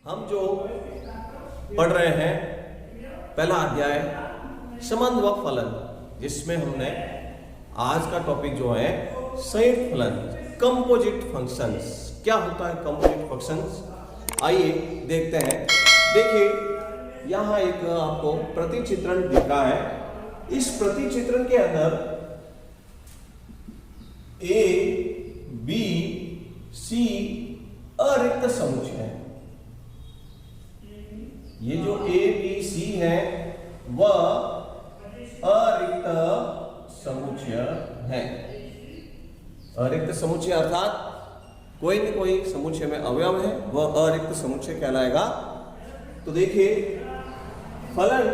हम जो पढ़ रहे हैं पहला अध्याय संबंध व फलन, जिसमें हमने आज का टॉपिक जो है संयुक्त फलन, कंपोजिट फंक्शंस। क्या होता है कंपोजिट फंक्शंस, आइए देखते हैं। देखिए यहां एक आपको प्रतिचित्रण दिख रहा है। इस प्रतिचित्रण के अंदर ए बी सी अरिक्त समुच्चय है। ये जो ए बी सी है वह अरिक्त समुच्चय है। अरिक्त समुच्चय अर्थात कोई न कोई समुच्चय में अवयव है, वह अरिक्त समुच्चय कहलाएगा। तो देखिए फलन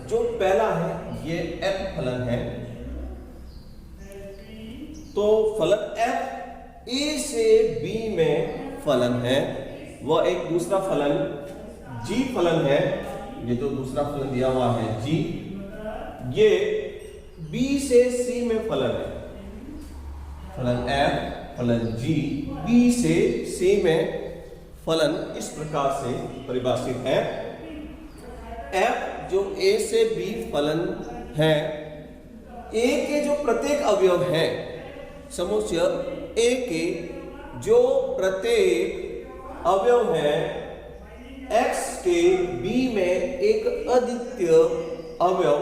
जो पहला है ये एफ फलन है। तो फलन एफ ए से बी में फलन है, वह एक दूसरा फलन जी फलन है। ये जो दूसरा फलन दिया हुआ है जी, ये बी से सी में फलन है। फलन एफ फलन जी बी से सी में फलन इस प्रकार से परिभाषित है। एफ जो ए से बी फलन है, ए के जो प्रत्येक अवयव है समुच्चय ए के जो प्रत्येक अवयव है x के b में एक अद्वितीय अवयव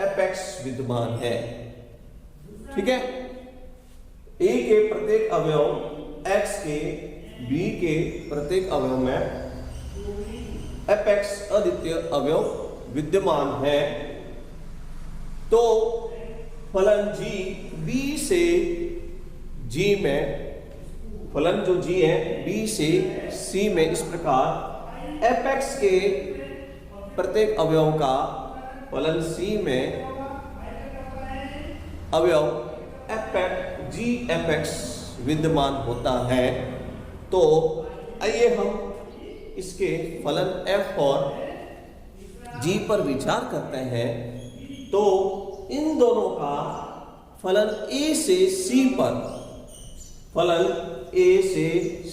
एपेक्स विद्यमान है। ठीक है, a के प्रत्येक अवयव x के b के प्रत्येक अवयव में एपेक्स अद्वितीय अवयव विद्यमान है। तो फलन g b से g में, फलन जो g है b से c में इस प्रकार एपेक्स के प्रत्येक अवयव का फलन c में अवयव एपेक्स g एपेक्स विद्यमान होता है। तो आइए हम इसके फलन f और g पर विचार करते हैं। तो इन दोनों का फलन a से c पर, फलन a से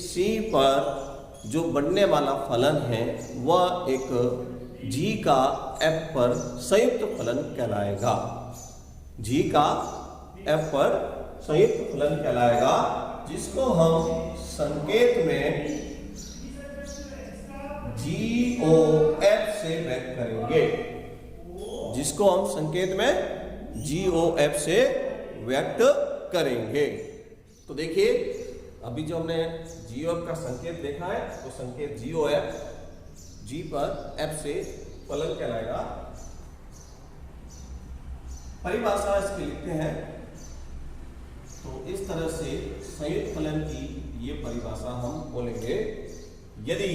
c पर जो बनने वाला फलन है वह एक g का f पर संयुक्त फलन कहलाएगा। g का f पर संयुक्त फलन कहलाएगा, जिसको हम संकेत में GOF से व्यक्त करेंगे। जिसको हम संकेत में GOF से व्यक्त करेंगे। तो देखिए अभी जो हमने GOF का संकेत देखा है, तो संकेत GOF G पर F से फलन कहलाएगा। परिभाषा इसकी लिखते हैं। तो इस तरह से संयुक्त फलन की ये परिभाषा हम बोलेंगे। यदि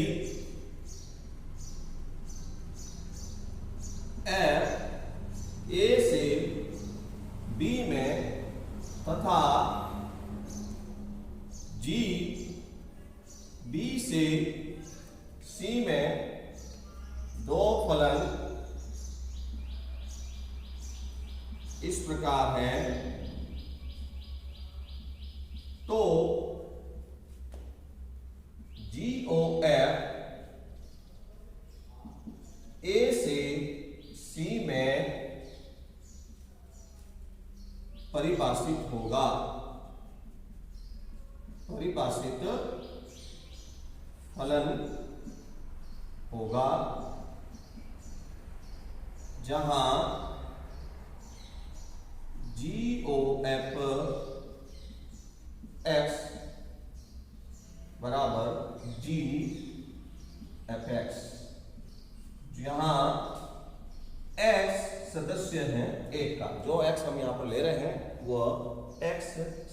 F A से B में तथा G B से C में दो फलन इस प्रकार हैं, तो GOF A से C में परिभाषित होगा। परिभाषित फलन होगा जहां GOF x बराबर G fx, जहां x सदस्य है A का। जो x हम यहां पर ले रहे हैं वह x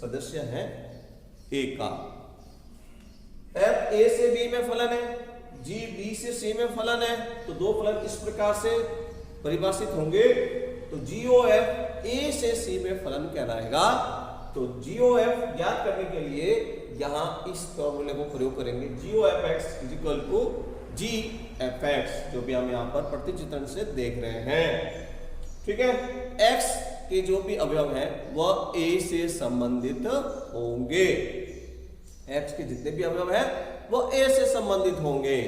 सदस्य है A का। F A से B में फलन है, G B से C में फलन है। तो दो फलन इस प्रकार से परिभाषित होंगे। तो GOF A से C में फलन कहलाएगा। तो GOF ज्ञात करने के लिए यहां इस फॉर्मूले को प्रयोग करेंगे। GOFX = GFX, जो भी हम यहां पर प्रतिचित्रण से देख रहे हैं। ठीक है, x के जो भी अवयव हैं वह A से संबंधित होंगे। x के जितने भी अवयव हैं वो a से संबंधित होंगे।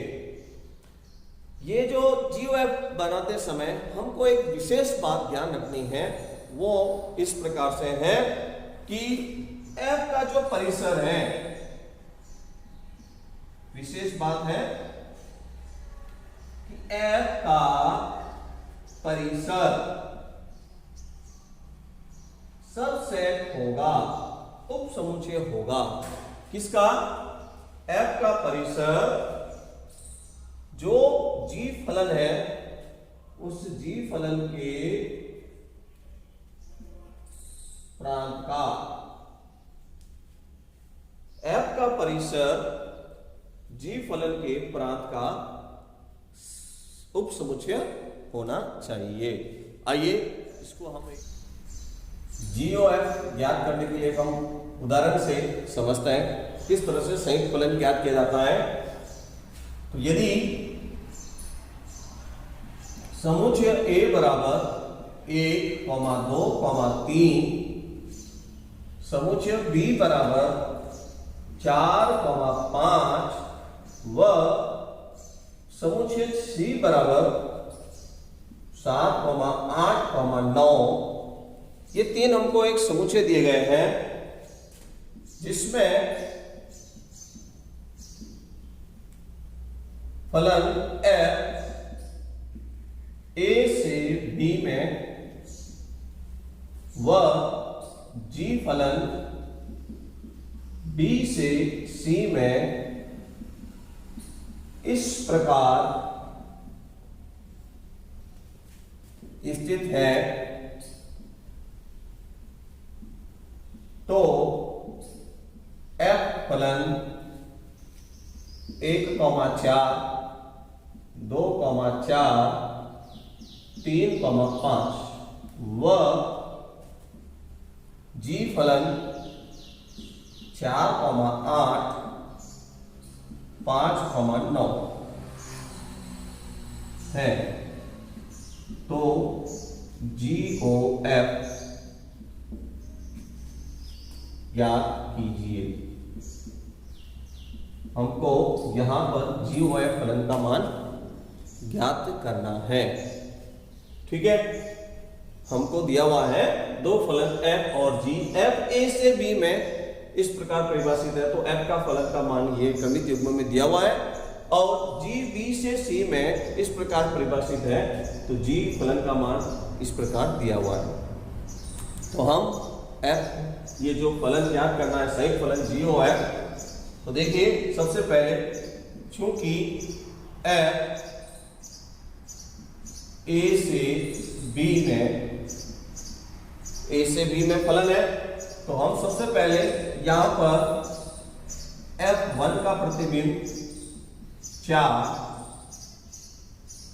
ये जो GOF बनाते समय हमको एक विशेष बात ध्यान रखनी है, वो इस प्रकार से है कि F का जो परिसर है, विशेष बात है कि F का परिसर सबसेट होगा, उपसमुच्चय होगा। किसका? F का परिसर जो G फलन है, उस G फलन के प्रांत का, F का परिसर G फलन के प्रांत का उपसमुच्चय होना चाहिए। आइए इसको हम एक GOF ज्ञात करने के लिए हम उदाहरण से समझते हैं किस तरह से संयुक्त फलन ज्ञात किया जाता है। तो यदि समुच्चय A बराबर 1, 2, 3, समुच्चय B बराबर 4, 5 व समुच्चय C बराबर 7, 8, 9, ये तीन हमको एक समुच्चय दिए गए हैं जिसमें फलन F A से B में व G फलन B से C में इस प्रकार स्थित है, तो F फलन 1, 4, 2, 4, 3, 5 व G फलन 4, 8, 5, 9 है। तो GOF ज्ञात कीजिए। हमको यहां पर GOF फलन का मान ज्ञात करना है। ठीक है, हमको दिया हुआ है दो फलन F और G। F A से B में इस प्रकार परिभाषित है, तो F का फलन का मान ये क्रमित युग्म में दिया हुआ है, और G B से C में इस प्रकार परिभाषित है, तो G फलन का मान इस प्रकार दिया हुआ है। तो हम F ये जो फलन ज्ञात करना है संयुक्त फलन GOF, तो देखिए सबसे पहले चूंकि F A से B में फलन है, तो हम सबसे पहले यहां पर F1 का प्रतिबिंब 4,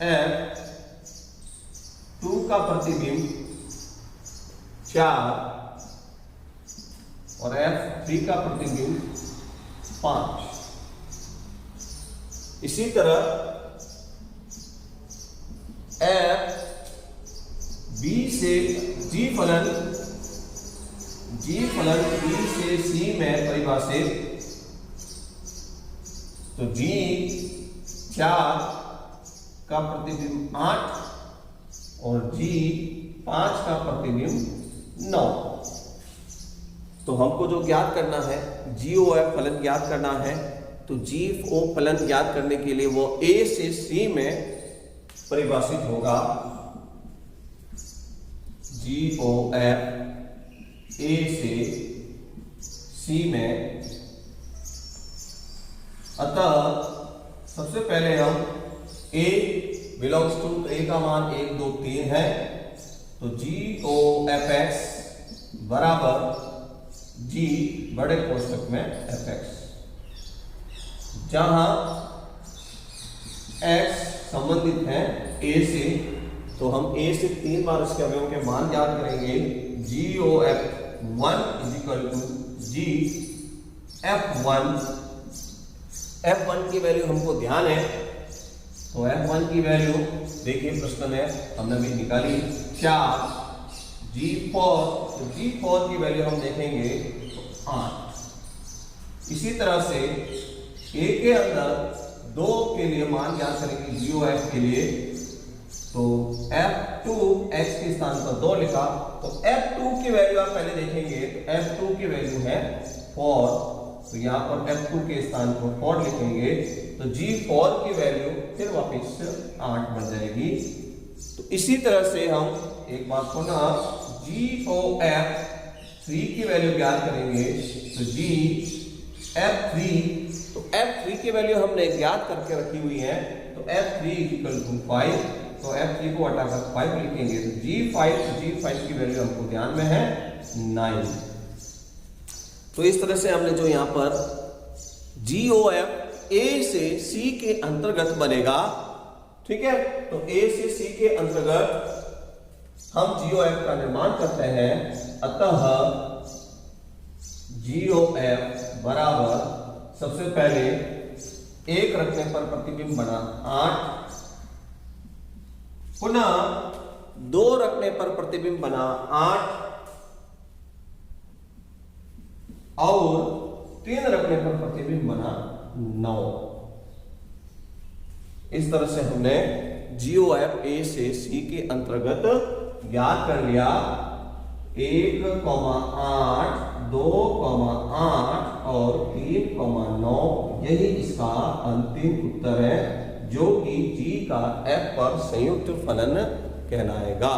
F2 का प्रतिबिंब 4 और F3 का प्रतिबिंब 5। इसी तरह F B से G फलन B से C में परिभाषित, तो G 4 का प्रतिबिंब 8 और G 5 का प्रतिबिंब 9। तो हमको जो ज्ञात करना है GOF फलन ज्ञात करना है, तो GO फलन ज्ञात करने के लिए वो A से C में परिभाषित होगा। GOF A से C में, अतः सबसे पहले हम A बिलोंग्स टू A का मान 1, 2, 3 है, तो GOFX बराबर G बड़े कोष्ठक में FX, जहां X संबंधित है A से, तो हम A से 3 बार इसके अवयवों के मान ज्ञात करेंगे। GOF1 G F1 की वैल्यू हमको ध्यान है, तो F1 की वैल्यू देखिए प्रश्न में हमने भी निकाली 4। G4, तो G4 की वैल्यू हम देखेंगे तो 8। इसी तरह से A के अंदर 2 के लिए मान ज्ञात करेंगे GOF के लिए। तो F2 x के स्थान पर 2 लिखा, तो F2 की वैल्यू आप पहले देखेंगे, तो F2 की वैल्यू है 4, तो यहाँ पर F2 के स्थान पर 4 लिखेंगे, तो G4 की वैल्यू फिर वापस 8 बन जाएगी। तो इसी तरह से हम एक बार पुनः GOF 3 की वैल्यू ज्ञात करेंगे, तो GF3, तो F3 की वैल्यू हमने ज्ञात करके रखी हुई है, तो F3 = 5, तो F3 को हटाकर 5 लिखेंगे, तो G5 की वैल्यू हमको ध्यान में है 9। तो इस तरह से हमने जो यहाँ पर GOF A से C के अंतर्गत बनेगा, ठीक है। तो A से C के अंतर्गत हम GOF का निर्माण करते हैं, अतः GOF बराबर सबसे पहले 1 रखने पर प्रतिबिंब बना 8, पुनः 2 रखने पर प्रतिबिंब बना 8 और 3 रखने पर प्रतिबिंब बना 9। इस तरह से हमने GOF A से C के अंतर्गत ज्ञात कर लिया। 1, 8, 2, 8 और 3, 9, यही इसका अंतिम उत्तर है, जो कि G का F पर संयुक्त फलन कहलाएगा।